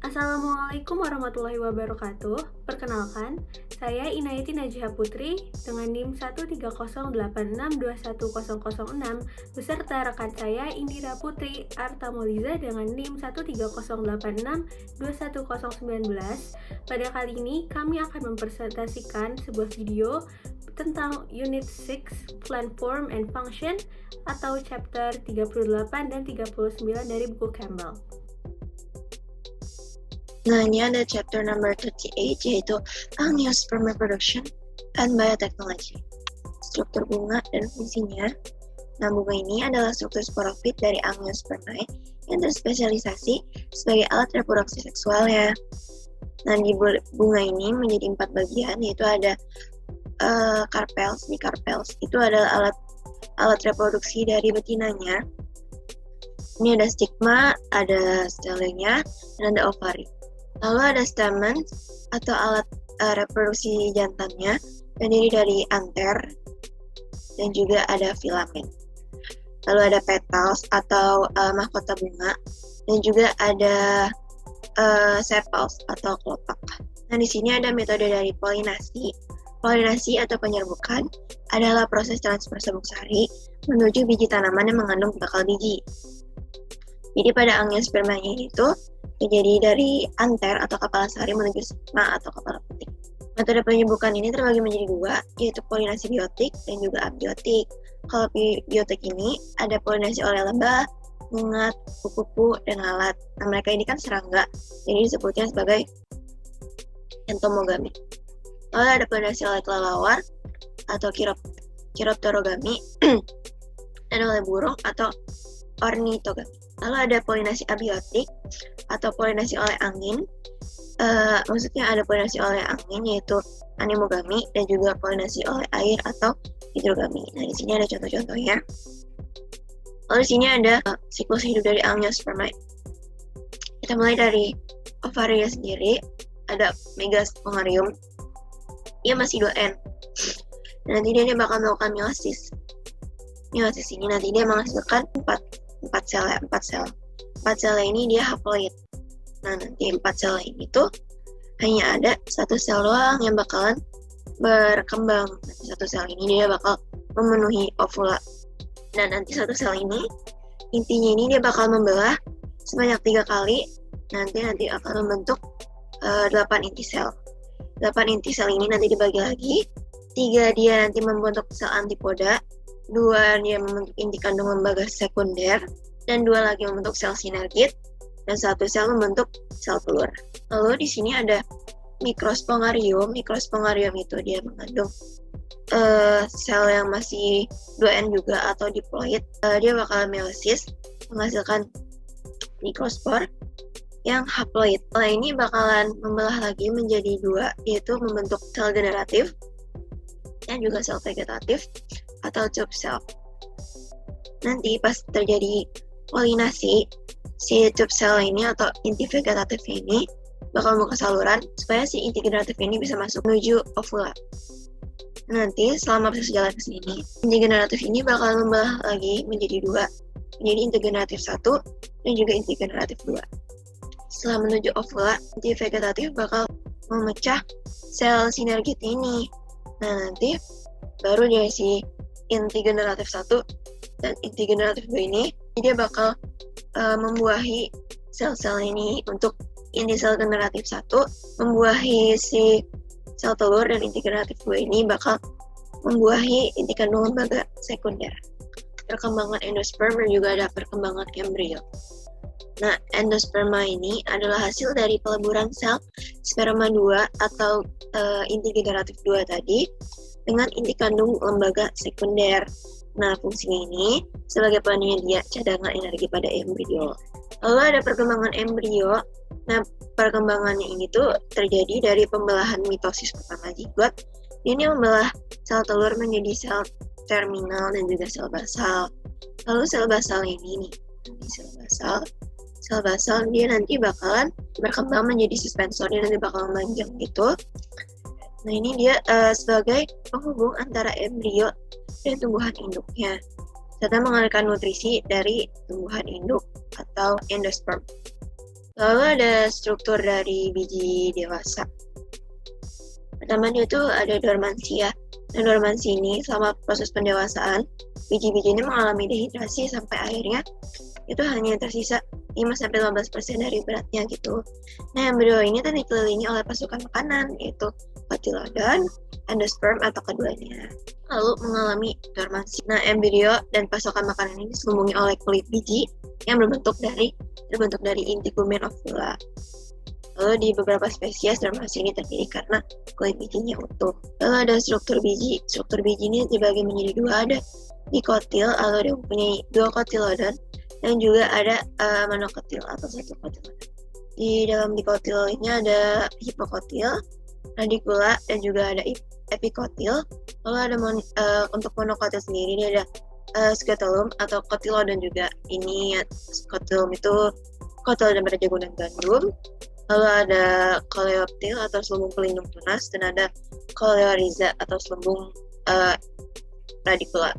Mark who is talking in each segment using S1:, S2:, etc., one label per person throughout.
S1: Assalamualaikum warahmatullahi wabarakatuh. Perkenalkan, saya Inayati Najha Putri dengan NIM 13086210006 beserta rekan saya Indira Putri Artamoliza dengan NIM 13086210019. Pada kali ini kami akan mempresentasikan sebuah video tentang Unit 6 Plan, Form, and Function atau chapter 38 dan 39 dari buku Campbell.
S2: Nah, ini ada chapter number 38, yaitu Angiosperm Reproduction and Biotechnology. Struktur bunga dan fungsinya. Nah, bunga ini adalah struktur sporofit dari Angiospermae yang terspesialisasi sebagai alat reproduksi seksual ya. Nah, di bunga ini menjadi 4 bagian, yaitu ada carpels. Di carpels itu adalah alat reproduksi dari betinanya. Ini ada stigma, ada stelenya, dan ada ovari. Lalu ada stamen atau alat reproduksi jantannya, terdiri dari anter dan juga ada filamen. Lalu ada petals atau mahkota bunga dan juga ada sepals atau kelopak. Nah, di sini ada metode dari polinasi. Polinasi atau penyerbukan adalah proses transfer sabuk sari menuju biji tanaman yang mengandung bakal biji. Jadi pada angiospermanya itu terjadi dari anter atau kepala sari menuju stigma atau kepala putik. Metode penyerbukan ini terbagi menjadi 2, yaitu polinasi biotik dan juga abiotik. Kalau biotik ini ada polinasi oleh lebah, bunga, kupu-kupu, dan lalat. Nah, mereka ini kan serangga, jadi disebutnya sebagai entomogami. Lalu ada polinasi oleh kelelawar atau chiropterogami dan oleh burung atau ornitogami. Lalu ada polinasi abiotik atau polinasi oleh angin. Maksudnya ada polinasi oleh angin yaitu anemogami dan juga polinasi oleh air atau hidrogami. Nah, di sini ada contoh-contohnya. Lalu di sini ada siklus hidup dari Angiospermae. Kita mulai dari ovaria sendiri, ada megaspongarium. Dia masih 2N. Nanti dia bakal melakukan meiosis. Meiosis ini nanti dia menghasilkan 4 sel ya, 4 sel. 4 sel ini dia haploid. Nah, nanti 4 sel ini tuh hanya ada 1 sel doang yang bakalan berkembang. Nanti 1 sel ini dia bakal memenuhi ovula. Dan nanti 1 sel ini intinya ini dia bakal membelah sebanyak 3 kali. Nanti akan membentuk 8 inti sel. 8 inti sel ini nanti dibagi lagi. 3 dia nanti membentuk sel antipoda. 2 dia membentuk inti kandung lembaga sekunder, dan 2 lagi membentuk sel sinergit, dan 1 sel membentuk sel telur. Lalu di sini ada mikrospongarium. Mikrospongarium itu dia mengandung sel yang masih 2N juga atau diploid. Dia bakal meiosis menghasilkan mikrospor yang haploid. Setelah ini bakalan membelah lagi menjadi 2, yaitu membentuk sel generatif dan juga sel vegetatif atau tube cell. Nanti pas terjadi polinasi, si tube cell ini atau inti vegetatif ini bakal membuka saluran supaya si inti generatif ini bisa masuk menuju ovula. Nanti selama proses jalan ke sini, inti generatif ini bakal membelah lagi menjadi 2, menjadi inti generatif 1 dan juga inti generatif 2. Setelah menuju ovula, inti vegetatif bakal memecah sel sinergit ini. Nah, nanti baru dari si inti generatif 1 dan inti generatif 2 ini dia bakal membuahi sel-sel ini untuk inti sel generatif 1 membuahi si sel telur, dan inti generatif 2 ini bakal membuahi inti kandung lembaga sekunder. Perkembangan endosperm dan juga ada perkembangan embrio. Nah, endosperma ini adalah hasil dari peleburan sel sperma 2 atau inti generatif 2 tadi dengan inti kandung lembaga sekunder. Nah, fungsinya ini sebagai penyedia cadangan energi pada embrio. Lalu ada perkembangan embrio. Nah, perkembangannya ini tuh terjadi dari pembelahan mitosis pertama zigot. Ini membelah sel telur menjadi sel terminal dan juga sel basal. Lalu sel basal ini nih, sel basal. sel basal dia nanti bakalan berkembang menjadi suspensor, dia nanti bakalan memanjang gitu. Nah ini dia sebagai penghubung antara embrio dan tumbuhan induknya, serta mengalirkan nutrisi dari tumbuhan induk atau endosperm. Lalu ada struktur dari biji dewasa. Pertama dia tuh ada dormansia. Nah dormansi ini selama proses pendewasaan, biji-biji ini mengalami dehidrasi sampai akhirnya itu hanya tersisa 5-15% dari beratnya gitu. Nah embrio ini tuh dikelilingi oleh pasukan makanan, yaitu kotilodon, endosperm atau keduanya. Lalu mengalami dormansi. Nah embrio dan pasokan makanan ini diselubungi oleh kulit biji yang terbentuk dari integumen ovula. Lalu di beberapa spesies dormansi ini terjadi karena kulit bijinya utuh. Lalu ada struktur biji. Struktur biji ini dibagi menjadi dua, ada dikotil atau dia mempunyai dua kotilodon, dan juga ada monokotil atau satu kotilodon. Di dalam dikotil ini ada hipokotil, radikula, dan juga ada epikotil. Lalu ada untuk monokotil sendiri ini ada scutellum atau kotilodon juga. Ini scutellum itu kotilodon pada jagung dan gandum. Lalu ada coleoptil atau selubung pelindung tunas, dan ada coleorhiza atau selubung radikula.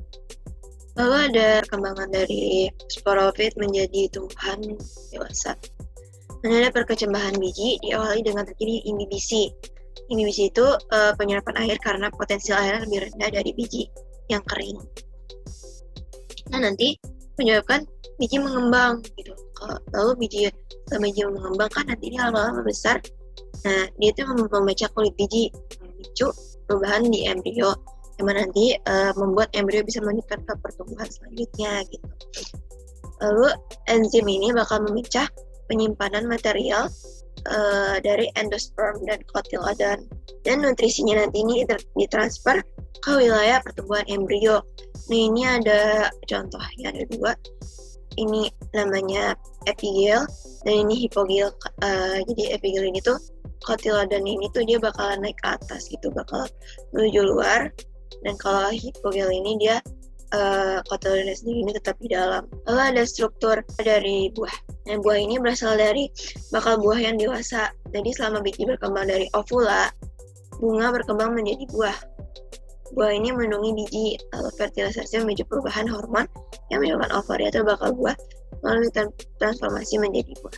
S2: Lalu ada perkembangan dari sporofit menjadi tumbuhan dewasa. Dan ada perkecambahan biji diawali dengan terjadi imbibisi. Imbibisi itu penyerapan air karena potensial air lebih rendah dari biji yang kering. Nah nanti menyebabkan biji mengembang gitu. Lalu biji mengembang kan nanti dia lama-lama besar. Nah dia itu memecah kulit biji, memicu perubahan di embrio, yang mana nanti membuat embrio bisa melanjutkan ke pertumbuhan selanjutnya gitu. Lalu enzim ini bakal memecah penyimpanan material dari endosperm dan kotilodon, dan nutrisinya nanti ini ditransfer ke wilayah pertumbuhan embrio. Nah ini ada contohnya, ada dua. Ini namanya epigel dan ini hipogel. Jadi epigel ini tuh kotilodon ini tuh dia bakalan naik ke atas gitu, bakal menuju luar. Dan kalau hipogel ini dia kotilodonnya sendiri ini tetap di dalam. Lalu ada struktur dari buah. Nah buah ini berasal dari bakal buah yang dewasa. Jadi selama biji berkembang dari ovula, bunga berkembang menjadi buah. Buah ini melindungi biji, lalu fertilisasi memicu perubahan hormon yang menyebabkan ovaria atau bakal buah melalui transformasi menjadi buah.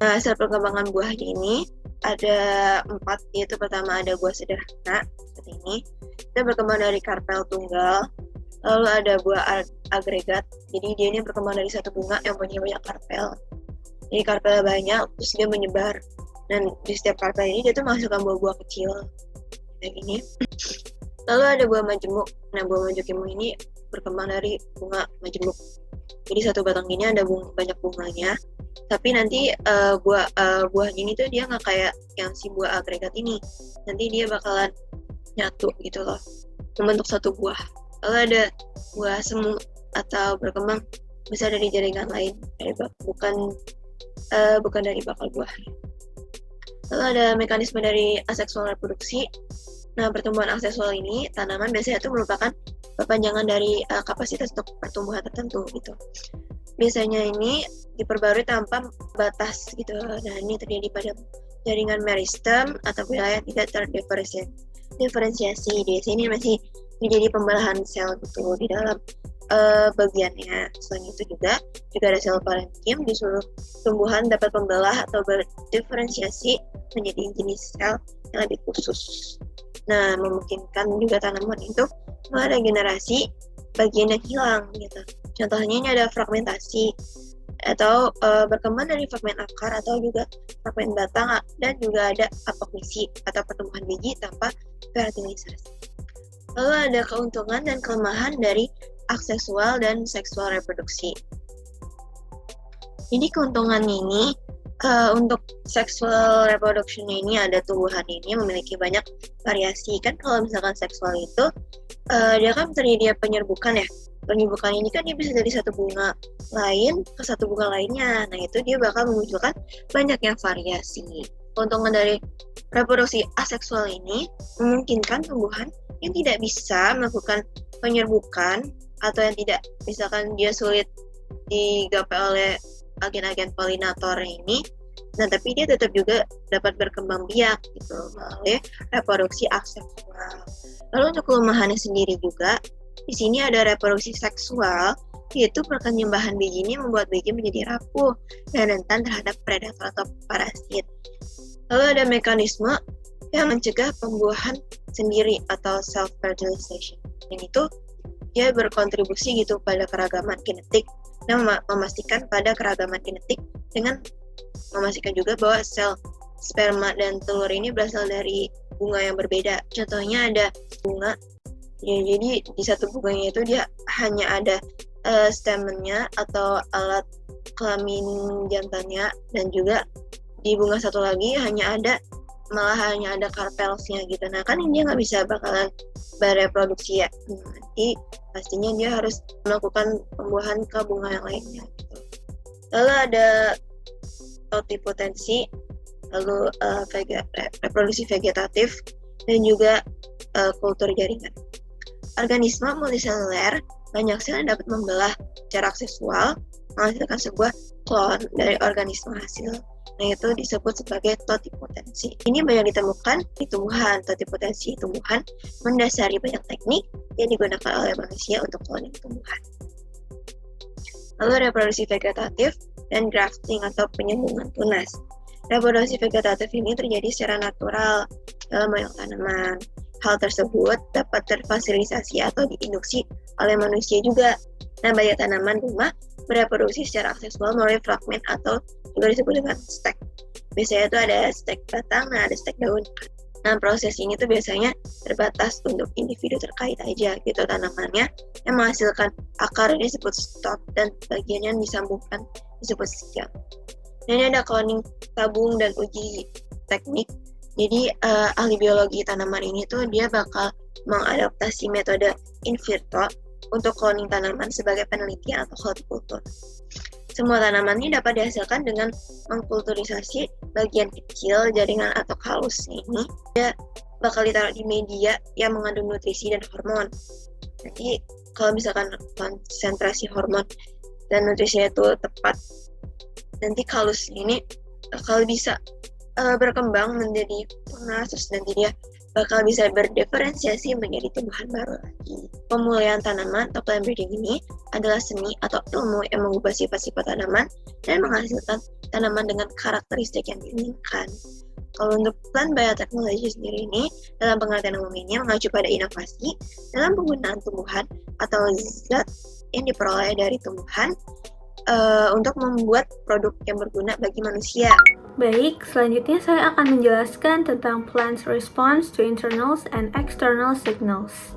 S2: Nah, hasil perkembangan buah ini ada 4, yaitu pertama ada buah sederhana seperti ini. Itu berkembang dari karpel tunggal. Lalu ada buah agregat. Jadi dia ini berkembang dari satu bunga yang punya banyak karpel. Jadi karpelnya banyak, terus dia menyebar. Dan di setiap karpel ini dia tuh menghasilkan buah-buah kecil kayak gini. Lalu ada buah majemuk. Nah, buah majemuk ini berkembang dari bunga majemuk. Jadi satu batang ini ada banyak bunganya. Tapi nanti buahnya ini tuh dia nggak kayak yang si buah agregat ini. Nanti dia bakalan nyatu gitu loh, membentuk satu buah. Lalu ada buah semu atau berkembang besar dari jaringan lain, bukan dari bakal buah. Lalu ada mekanisme dari aseksual reproduksi. Nah, pertumbuhan aseksual ini tanaman biasanya itu merupakan perpanjangan dari kapasitas untuk pertumbuhan tertentu gitu. Biasanya ini diperbarui tanpa batas gitu. Nah, ini terjadi pada jaringan meristem atau wilayah tidak terdiferensiasi. Di sini masih menjadi pembelahan sel gitu di dalam bagiannya. Selain itu juga ada sel parenkim di seluruh tumbuhan dapat membelah atau berdiferensiasi menjadi jenis sel yang lebih khusus. Nah, memungkinkan juga tanaman itu meregenerasi bagian yang hilang gitu. Contohnya ini ada fragmentasi atau berkembang dari fragmen akar atau juga fragmen batang, dan juga ada apokmisi atau pertumbuhan biji tanpa fertilisasi. Lalu ada keuntungan dan kelemahan dari aseksual dan seksual reproduksi. Jadi keuntungan ini untuk sexual reproduction ini ada tumbuhan ini memiliki banyak variasi. Kan kalau misalkan seksual itu dia kan terjadi penyerbukan ya. Penyerbukan ini kan dia bisa dari satu bunga lain ke satu bunga lainnya. Nah itu dia bakal memunculkan banyaknya variasi. Keuntungan dari reproduksi aseksual ini memungkinkan tumbuhan yang tidak bisa melakukan penyerbukan atau yang tidak, misalkan dia sulit digapai oleh agen-agen polinator ini. Nah, tapi dia tetap juga dapat berkembang biak gitu melalui reproduksi aseksual. Lalu untuk kelemahannya sendiri juga, di sini ada reproduksi seksual, yaitu perkembangan biji ini membuat biji menjadi rapuh dan rentan terhadap predator atau parasit. Lalu ada mekanisme yang mencegah pembuahan sendiri atau self-fertilization. Yang itu dia berkontribusi gitu pada keragaman genetik dan memastikan pada keragaman genetik dengan memastikan juga bahwa sel sperma dan telur ini berasal dari bunga yang berbeda. Contohnya ada bunga, ya, jadi di satu bunganya itu dia hanya ada stamennya atau alat kelamin jantannya, dan juga di bunga satu lagi malah hanya ada karpelsnya gitu. Nah kan dia nggak bisa bakalan bereproduksi ya. Nanti pastinya dia harus melakukan pembuahan ke bunga yang lainnya gitu. Lalu ada totipotensi, lalu reproduksi vegetatif, dan juga kultur jaringan. Organisme multiseluler banyak sel yang dapat membelah secara seksual menghasilkan sebuah klon dari organisme hasil. Nah, itu disebut sebagai totipotensi. Ini banyak ditemukan di tumbuhan. Totipotensi tumbuhan mendasari banyak teknik yang digunakan oleh manusia untuk cloning tumbuhan. Lalu reproduksi vegetatif dan grafting atau penyambungan tunas. Reproduksi vegetatif ini terjadi secara natural dalam banyak tanaman. Hal tersebut dapat terfasilitasi atau diinduksi oleh manusia juga. Nah, banyak tanaman rumah bereproduksi secara seksual melalui fragmen atau juga disebut dengan stek. Biasanya itu ada stek batang, ada stek daun. Nah, proses ini tuh biasanya terbatas untuk individu terkait aja gitu tanamannya, yang menghasilkan akar ini disebut stalk dan bagian yang disambungkan disebut stem. Dan ini ada cloning tabung dan uji teknik. Jadi ahli biologi tanaman ini tuh dia bakal mengadaptasi metode in vitro untuk cloning tanaman sebagai penelitian atau hortikultur. Semua tanaman ini dapat dihasilkan dengan mengkulturisasi bagian kecil jaringan atau kalusnya ini. Dia bakal ditaruh di media yang mengandung nutrisi dan hormon. Jadi kalau misalkan konsentrasi hormon dan nutrisinya itu tepat, nanti kalusnya ini bakal bisa berkembang menjadi tunas, terus nanti dia bakal bisa berdiferensiasi menjadi tumbuhan baru lagi. Pemulihan tanaman atau plant breeding ini adalah seni atau ilmu yang mengubah sifat-sifat tanaman dan menghasilkan tanaman dengan karakteristik yang diinginkan. Kalau untuk plant biotechnology sendiri ini, dalam pengertian umum ini mengacu pada inovasi dalam penggunaan tumbuhan atau zat yang diperoleh dari tumbuhan untuk membuat produk yang berguna bagi manusia.
S1: Baik, selanjutnya saya akan menjelaskan tentang plant's response to internal and external signals.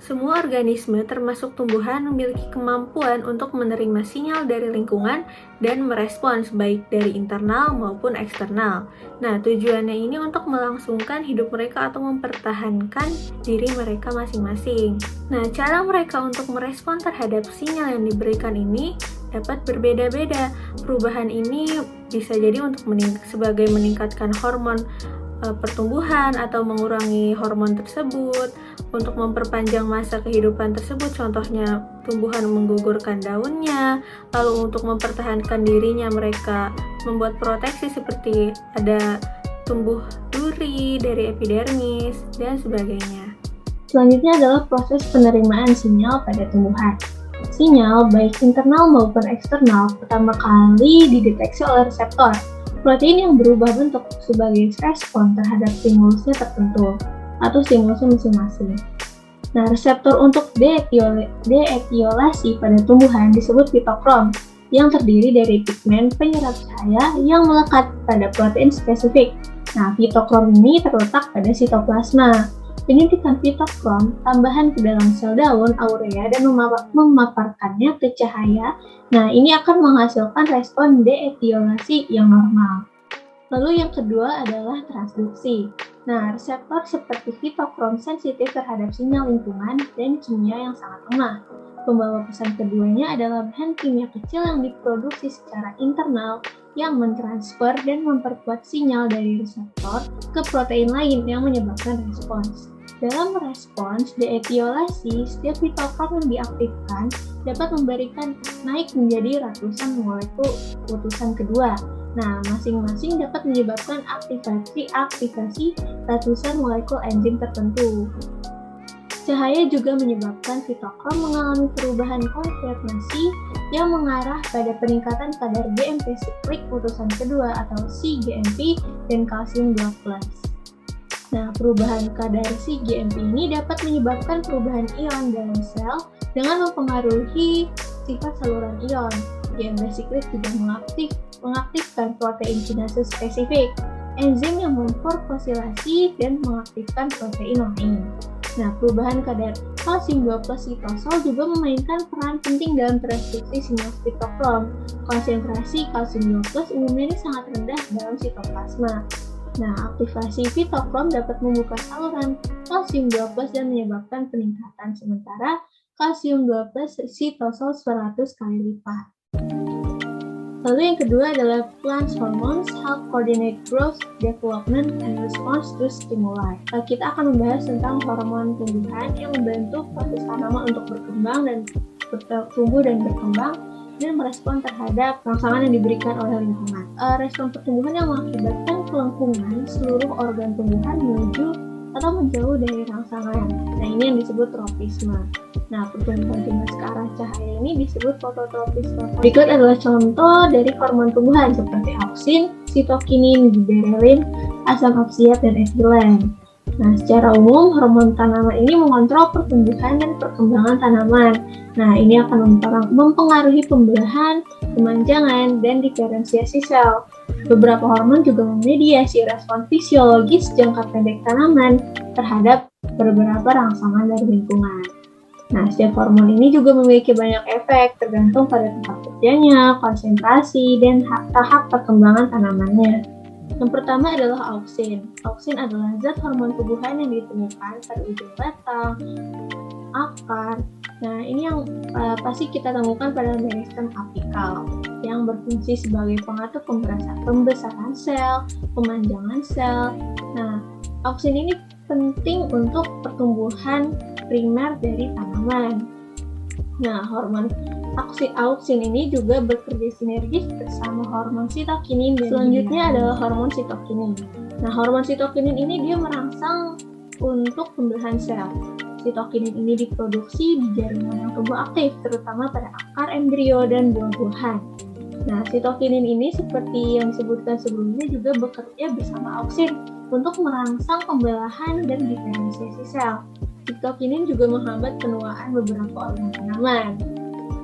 S1: Semua organisme termasuk tumbuhan memiliki kemampuan untuk menerima sinyal dari lingkungan dan merespons baik dari internal maupun eksternal. Nah, tujuannya ini untuk melangsungkan hidup mereka atau mempertahankan diri mereka masing-masing. Nah, cara mereka untuk merespon terhadap sinyal yang diberikan ini dapat berbeda-beda. Perubahan ini bisa jadi untuk sebagai meningkatkan hormon pertumbuhan atau mengurangi hormon tersebut, untuk memperpanjang masa kehidupan tersebut, contohnya tumbuhan menggugurkan daunnya, lalu untuk mempertahankan dirinya mereka membuat proteksi seperti ada tumbuh duri dari epidermis dan sebagainya.
S3: Selanjutnya adalah proses penerimaan sinyal pada tumbuhan. Sinyal baik internal maupun eksternal pertama kali dideteksi oleh reseptor, protein yang berubah bentuk sebagai respon terhadap stimulusnya tertentu atau stimulusnya masing-masing. Nah, reseptor untuk deetiolasi pada tumbuhan disebut fitokrom, yang terdiri dari pigmen penyerap cahaya yang melekat pada protein spesifik. Nah, fitokrom ini terletak pada sitoplasma. Penyuntikan fitokrom tambahan ke dalam sel daun aurea dan memaparkannya ke cahaya. Nah, ini akan menghasilkan respon deetiolasi yang normal. Lalu yang kedua adalah transduksi. Nah, reseptor seperti fitokrom sensitif terhadap sinyal lingkungan dan kimia yang sangat lemah. Pembawa pesan keduanya adalah bahan kimia kecil yang diproduksi secara internal yang mentransfer dan memperkuat sinyal dari reseptor ke protein lain yang menyebabkan respons. Dalam merespons deetiolasi, setiap fitokrom yang diaktifkan dapat memberikan naik menjadi ratusan molekul utusan kedua. Nah, masing-masing dapat menyebabkan aktivasi ratusan molekul enzim tertentu. Cahaya juga menyebabkan fitokrom mengalami perubahan konfirmasi yang mengarah pada peningkatan kadar GMP siklik utusan kedua atau cGMP dan kalsium 2+. Nah, perubahan kadar cGMP ini dapat menyebabkan perubahan ion dalam sel dengan mempengaruhi sifat saluran ion. GMP siklik juga mengaktifkan protein kinase spesifik, enzim yang memforfosilasi dan mengaktifkan protein lain. Nah, perubahan kadar kalsium 2+ sitosol juga memainkan peran penting dalam transduksi sinyal fitokrom. Konsentrasi kalsium 2+ umumnya sangat rendah dalam sitoplasma. Nah, aktivasi fitokrom dapat membuka saluran kalsium 2+ dan menyebabkan peningkatan sementara kalsium 2+ sitosol 100 kali lipat. Lalu yang kedua adalah plant hormones help coordinate growth, development, and response to stimuli. Kita akan membahas tentang hormon tumbuhan yang membantu proses tanaman untuk berkembang dan tumbuh dan berkembang dan merespon terhadap rangsangan yang diberikan oleh lingkungan. Respon pertumbuhan yang mengakibatkan kelengkungan seluruh organ tumbuhan menuju atau menjauh dari rangsangan. Nah, ini yang disebut tropisme. Nah, pertumbuhan tunas ke arah cahaya ini disebut fototropisme. Berikut adalah contoh dari hormon tumbuhan seperti auksin, sitokinin, giberelin, asam absiat, dan etilen. Nah, secara umum, hormon tanaman ini mengontrol pertumbuhan dan perkembangan tanaman. Nah, ini akan mempengaruhi pembelahan, kemanjangan, dan diferensiasi sel. Beberapa hormon juga memediasi respon fisiologis jangka pendek tanaman terhadap beberapa rangsangan dari lingkungan. Nah, setiap hormon ini juga memiliki banyak efek tergantung pada tempat kerjanya, konsentrasi, dan tahap perkembangan tanamannya. Yang pertama adalah auksin. Auksin adalah zat hormon tumbuhan yang ditemukan pada ujung batang, akar. Nah, ini yang pasti kita temukan pada meristem apikal yang berfungsi sebagai pengatur pembesaran sel, pemanjangan sel. Nah, auksin ini penting untuk pertumbuhan primer dari tanaman. Nah, hormon auksin ini juga bekerja sinergis bersama hormon sitokinin. Selanjutnya adalah hormon sitokinin. Nah, hormon sitokinin ini dia merangsang untuk pembelahan sel. Sitokinin ini diproduksi di jaringan yang tumbuh aktif, terutama pada akar embrio dan buah-buahan. Nah, sitokinin ini seperti yang disebutkan sebelumnya juga bekerja bersama auksin untuk merangsang pembelahan dan diferensiasi sel. Sitokinin juga menghambat penuaan beberapa organ tanaman,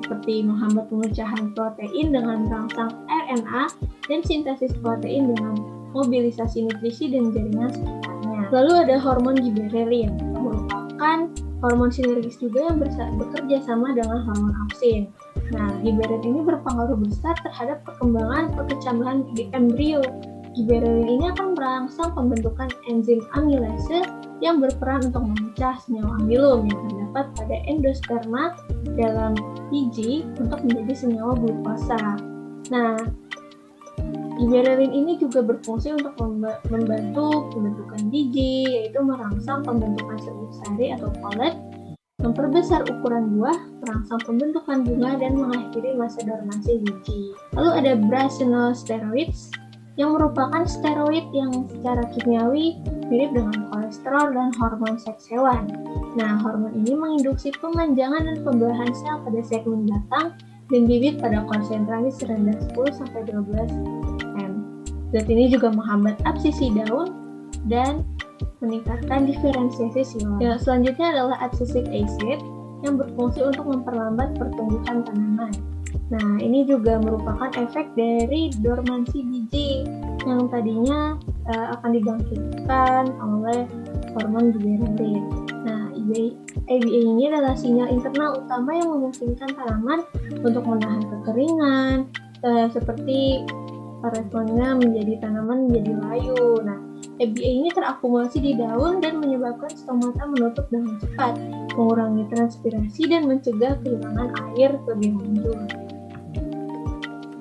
S3: seperti menghambat pemecahan protein dengan merangsang RNA dan sintesis protein dengan mobilisasi nutrisi dan jaringan sekitarnya. Lalu ada hormon giberelin, yang merupakan hormon sinergis juga yang bekerja sama dengan hormon auksin. Nah, giberelin ini berpengaruh besar terhadap perkembangan perkecambahan di embrio. Giberelin ini akan merangsang pembentukan enzim amilase yang berperan untuk memecah senyawa amilum yang terdapat pada endosperma dalam biji untuk menjadi senyawa glukosa. Nah, giberelin ini juga berfungsi untuk membantu pembentukan biji, yaitu merangsang pembentukan serbuk sari atau pollen, memperbesar ukuran buah, merangsang pembentukan bunga, dan mengakhiri masa dormansi biji. Lalu ada brasenol steroids, yang merupakan steroid yang secara kimiawi mirip dengan kolesterol dan hormon seks hewan. Nah, hormon ini menginduksi pemanjangan dan pembelahan sel pada segmen batang dan bibit pada konsentrasi serendah 10-12 m. Zat ini juga menghambat absisi daun dan meningkatkan diferensiasi silang. Yang selanjutnya adalah abscisic acid yang berfungsi untuk memperlambat pertumbuhan tanaman. Nah, ini juga merupakan efek dari dormansi biji yang tadinya akan dibangkitkan oleh hormon giberelin. Nah, ABA ini adalah sinyal internal utama yang memungkinkan tanaman untuk menahan kekeringan, seperti responnya menjadi tanaman menjadi layu. Nah, ABA ini terakumulasi di daun dan menyebabkan stomata menutup dengan cepat, mengurangi transpirasi dan mencegah kehilangan air lebih lanjut.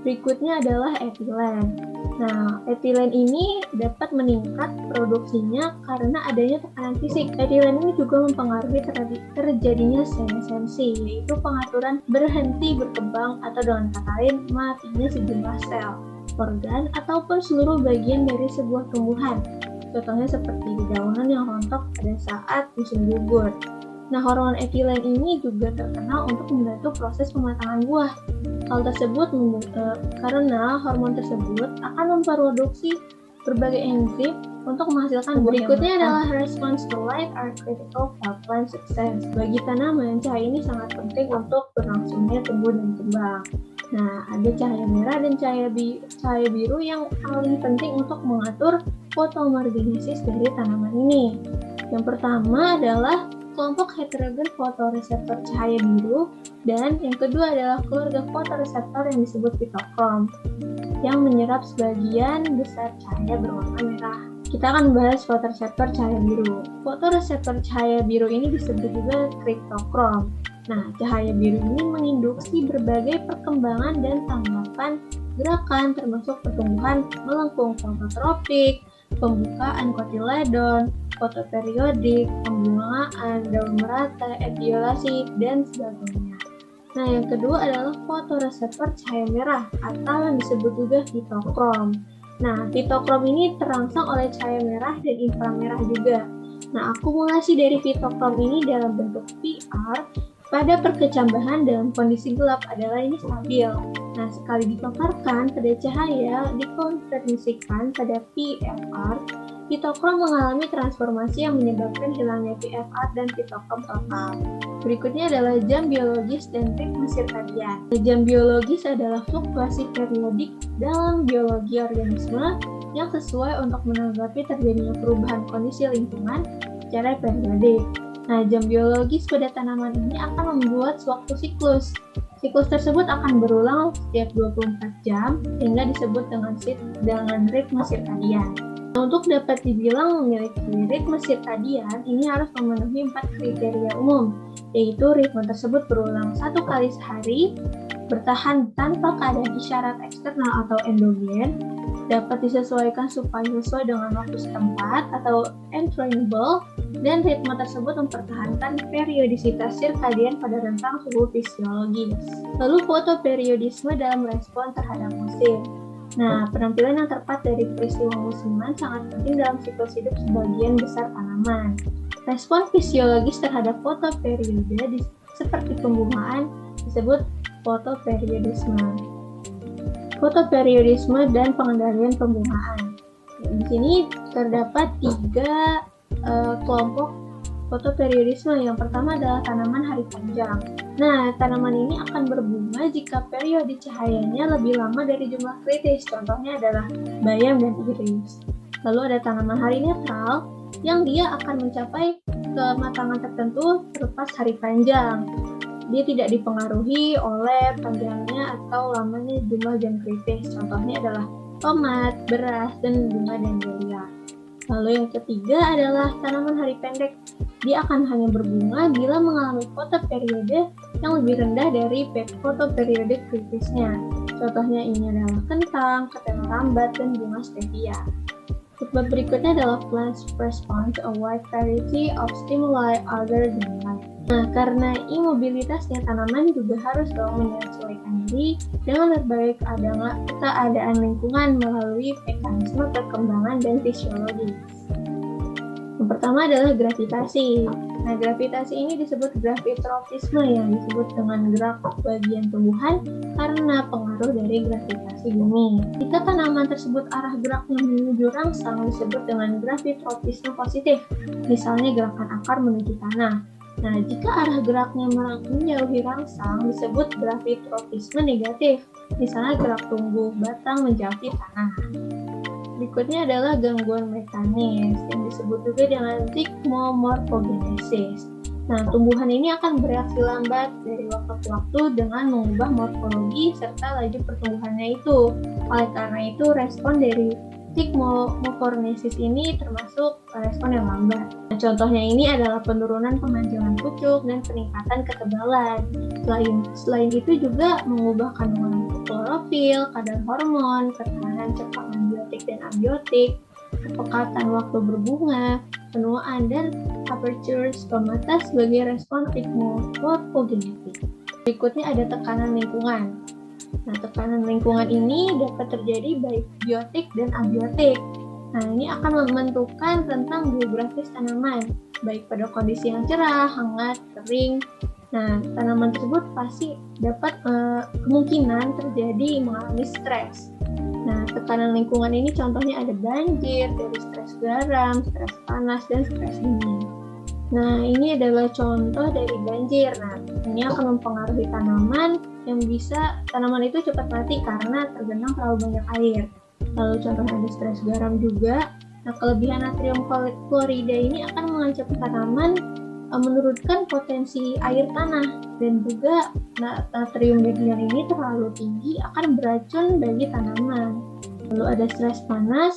S3: Berikutnya adalah etilen. Nah, etilen ini dapat meningkat produksinya karena adanya tekanan fisik. Etilen ini juga mempengaruhi terjadinya senescensi, yaitu pengaturan berhenti berkembang atau dengan kata lain matinya sejumlah sel, organ, ataupun seluruh bagian dari sebuah tumbuhan. Contohnya seperti dedaunan yang rontok pada saat musim gugur. Nah, hormon etilen ini juga terkenal untuk membantu proses pematangan buah. Hal tersebut karena hormon tersebut akan memproduksi berbagai enzim untuk menghasilkan buah. Berikutnya adalah response to light are critical for plant success. Bagi tanaman, cahaya ini sangat penting untuk berlangsungnya tumbuh dan kembang. Nah, ada cahaya merah dan cahaya biru yang paling penting untuk mengatur fotomorgenesis dari tanaman ini. Yang pertama adalah kelompok heterogen fotoreseptor cahaya biru, dan yang kedua adalah keluarga fotoreseptor yang disebut fitokrom yang menyerap sebagian besar cahaya berwarna merah. Kita akan membahas fotoreseptor cahaya biru. Fotoreseptor cahaya biru ini disebut juga kriptokrom. Nah, cahaya biru ini menginduksi berbagai perkembangan dan tanggapan gerakan termasuk pertumbuhan melengkung fototropik, pembukaan kotiledon, fotoperiodik, pembungaan, daun merata, etiolasi, dan sebagainya. Nah, yang kedua adalah fotoreseptor cahaya merah atau yang disebut juga fitokrom. Nah, fitokrom ini terangsang oleh cahaya merah dan inframerah juga. Nah, akumulasi dari fitokrom ini dalam bentuk PR pada perkecambahan dalam kondisi gelap adalah ini stabil. Nah, sekali dipaparkan pada cahaya dikonversikan pada PFR, fitokrom mengalami transformasi yang menyebabkan hilangnya PFR dan fitokrom total. Berikutnya adalah jam biologis dan ritme sirkadian. Jam biologis adalah fluktuasi periodik dalam biologi organisme yang sesuai untuk menanggapi terjadinya perubahan kondisi lingkungan secara periodik. Nah, jam biologis pada tanaman ini akan membuat suatu siklus. Siklus tersebut akan berulang setiap 24 jam sehingga disebut dengan ritme sirkadian. Nah, untuk dapat dibilang memiliki ritme sirkadian, ini harus memenuhi 4 kriteria umum, yaitu ritme tersebut berulang 1 kali sehari, bertahan tanpa keadaan isyarat eksternal atau endogen, dapat disesuaikan supaya sesuai dengan waktu setempat atau entrainable, dan ritme tersebut mempertahankan periodisitas sirkadian pada rentang suhu fisiologis. Lalu fotoperiodisme dalam respon terhadap musim. Nah, penampilan yang tepat dari peristiwa musiman sangat penting dalam siklus hidup sebagian besar tanaman. Respon fisiologis terhadap fotoperiode seperti pembungaan disebut fotoperiodisme. Fotoperiodisme dan pengendalian pembungaan. Di sini terdapat 3 kelompok fotoperiodisme. Yang pertama adalah tanaman hari panjang. Nah, tanaman ini akan berbunga jika periode cahayanya lebih lama dari jumlah kritis. Contohnya adalah bayam dan iris. Lalu ada tanaman hari netral yang dia akan mencapai kematangan tertentu terlepas hari panjang. Dia tidak dipengaruhi oleh panjangnya atau lamanya jumlah jam kritis. Contohnya adalah tomat, beras, dan bunga dandelia. Lalu yang ketiga adalah tanaman hari pendek. Dia akan hanya berbunga bila mengalami fotoperiode yang lebih rendah dari fotoperiode kritisnya. Contohnya ini adalah kentang, ketela rambat, dan bunga stevia. Tipe berikutnya adalah plants respond to a wide variety of stimuli other than light. Nah, karena imobilitasnya tanaman juga harus menyesuaikan diri dengan berbagai keadaan lingkungan melalui mekanisme perkembangan dan fisiologis. Yang pertama adalah gravitasi. Nah, gravitasi ini disebut gravitropisme yang disebut dengan gerak bagian tumbuhan karena pengaruh dari gravitasi bumi. Jika tanaman tersebut arah geraknya menuju rangsang disebut dengan gravitropisme positif, misalnya gerakan akar menuju tanah. Nah, jika arah geraknya menjauhi rangsang disebut gravitropisme negatif, misalnya gerak tumbuh batang menjauhi tanah. Berikutnya adalah gangguan mekanis yang disebut juga dengan zygomorphogenesis. Nah, tumbuhan ini akan bereaksi lambat dari waktu ke waktu dengan mengubah morfologi serta laju pertumbuhannya itu. Oleh karena itu, respon dari zygomorphogenesis ini termasuk respon yang lambat. Nah, contohnya ini adalah penurunan pemanjangan pucuk dan peningkatan ketebalan. Selain itu juga mengubah kandungan klorofil, kadar hormon, ketahanan cepat prebiotik dan abiotik, kepekatan waktu berbunga, penuaan, dan aperture stomata sebagai respon morfogenetik. Berikutnya ada tekanan lingkungan. Nah, tekanan lingkungan ini dapat terjadi baik biotik dan abiotik. Nah, ini akan menentukan tentang geografis tanaman, baik pada kondisi yang cerah, hangat, kering. Nah, tanaman tersebut pasti dapat kemungkinan terjadi mengalami stres. Nah, tekanan lingkungan ini contohnya ada banjir, dari stres garam, stres panas, dan stres dingin. Nah, ini adalah contoh dari banjir. Nah, ini akan mempengaruhi tanaman yang bisa tanaman itu cepat mati karena tergenang terlalu banyak air. Lalu contohnya ada stres garam juga. Nah, kelebihan natrium klorida ini akan mengancam tanaman menurunkan potensi air tanah, dan juga natrium dan ini terlalu tinggi akan beracun bagi tanaman. Lalu ada stres panas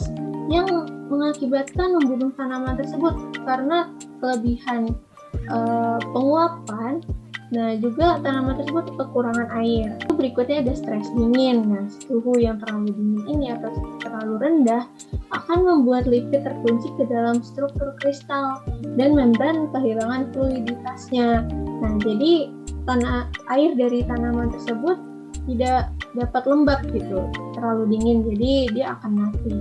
S3: yang mengakibatkan membunuh tanaman tersebut karena kelebihan penguapan. Nah, juga tanaman tersebut kekurangan air. Berikutnya ada stres dingin. Nah, suhu yang terlalu dingin ini atau terlalu rendah akan membuat lipid terkunci ke dalam struktur kristal dan membran kehilangan fluiditasnya. Nah, jadi air dari tanaman tersebut tidak dapat lembab gitu, terlalu dingin, jadi dia akan mati.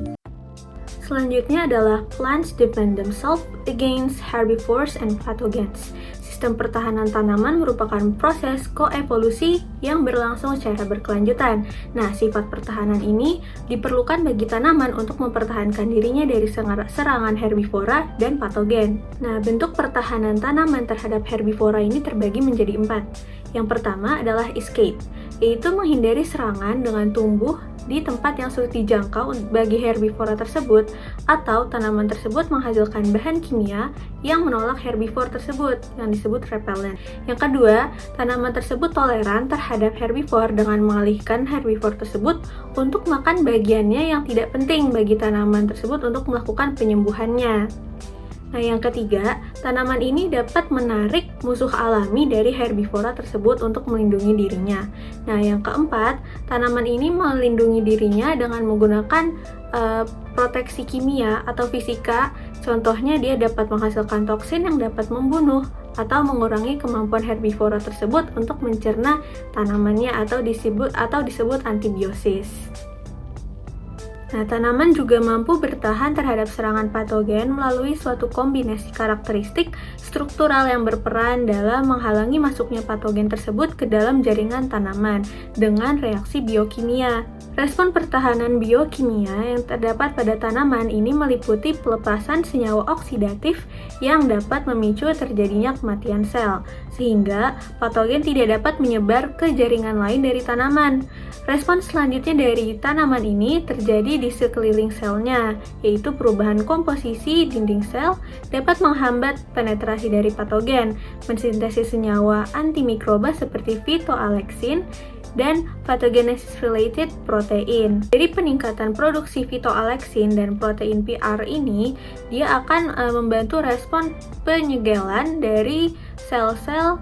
S1: Selanjutnya adalah plants defend themselves against herbivores and pathogens. Sistem pertahanan tanaman merupakan proses koevolusi yang berlangsung secara berkelanjutan. Nah, sifat pertahanan ini diperlukan bagi tanaman untuk mempertahankan dirinya dari serangan herbivora dan patogen. Nah, bentuk pertahanan tanaman terhadap herbivora ini terbagi menjadi 4. Yang pertama adalah escape, yaitu menghindari serangan dengan tumbuh di tempat yang sulit dijangkau bagi herbivora tersebut, atau tanaman tersebut menghasilkan bahan kimia yang menolak herbivora tersebut yang disebut repellent. Yang kedua, tanaman tersebut toleran terhadap herbivora dengan mengalihkan herbivora tersebut untuk makan bagiannya yang tidak penting bagi tanaman tersebut untuk melakukan penyembuhannya. Nah, yang ketiga, tanaman ini dapat menarik musuh alami dari herbivora tersebut untuk melindungi dirinya. Nah, yang keempat, tanaman ini melindungi dirinya dengan menggunakan proteksi kimia atau fisika. Contohnya, dia dapat menghasilkan toksin yang dapat membunuh atau mengurangi kemampuan herbivora tersebut untuk mencerna tanamannya atau disebut antibiosis. Nah, tanaman juga mampu bertahan terhadap serangan patogen melalui suatu kombinasi karakteristik struktural yang berperan dalam menghalangi masuknya patogen tersebut ke dalam jaringan tanaman dengan reaksi biokimia. Respon pertahanan biokimia yang terdapat pada tanaman ini meliputi pelepasan senyawa oksidatif yang dapat memicu terjadinya kematian sel, sehingga patogen tidak dapat menyebar ke jaringan lain dari tanaman. Respon selanjutnya dari tanaman ini terjadi di sekeliling selnya, yaitu perubahan komposisi dinding sel dapat menghambat penetrasi dari patogen, mensintesis senyawa antimikroba seperti phytoalexin, dan pathogenesis-related protein. Dari peningkatan produksi phytoalexin dan protein PR ini, dia akan membantu respon penyegelan dari sel-sel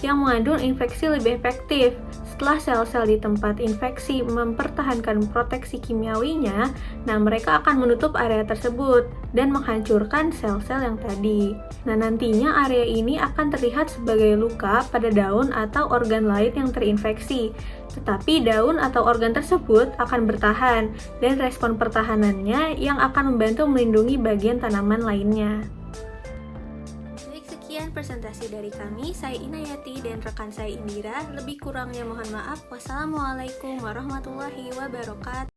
S1: yang mengandung infeksi lebih efektif. Setelah sel-sel di tempat infeksi mempertahankan proteksi kimiawinya, nah mereka akan menutup area tersebut dan menghancurkan sel-sel yang tadi. Nah, nantinya area ini akan terlihat sebagai luka pada daun atau organ lain yang terinfeksi. Tetapi daun atau organ tersebut akan bertahan dan respon pertahanannya yang akan membantu melindungi bagian tanaman lainnya. Sekian presentasi dari kami, saya Inayati dan rekan saya Indira. Lebih kurangnya mohon maaf. Wassalamualaikum warahmatullahi wabarakatuh.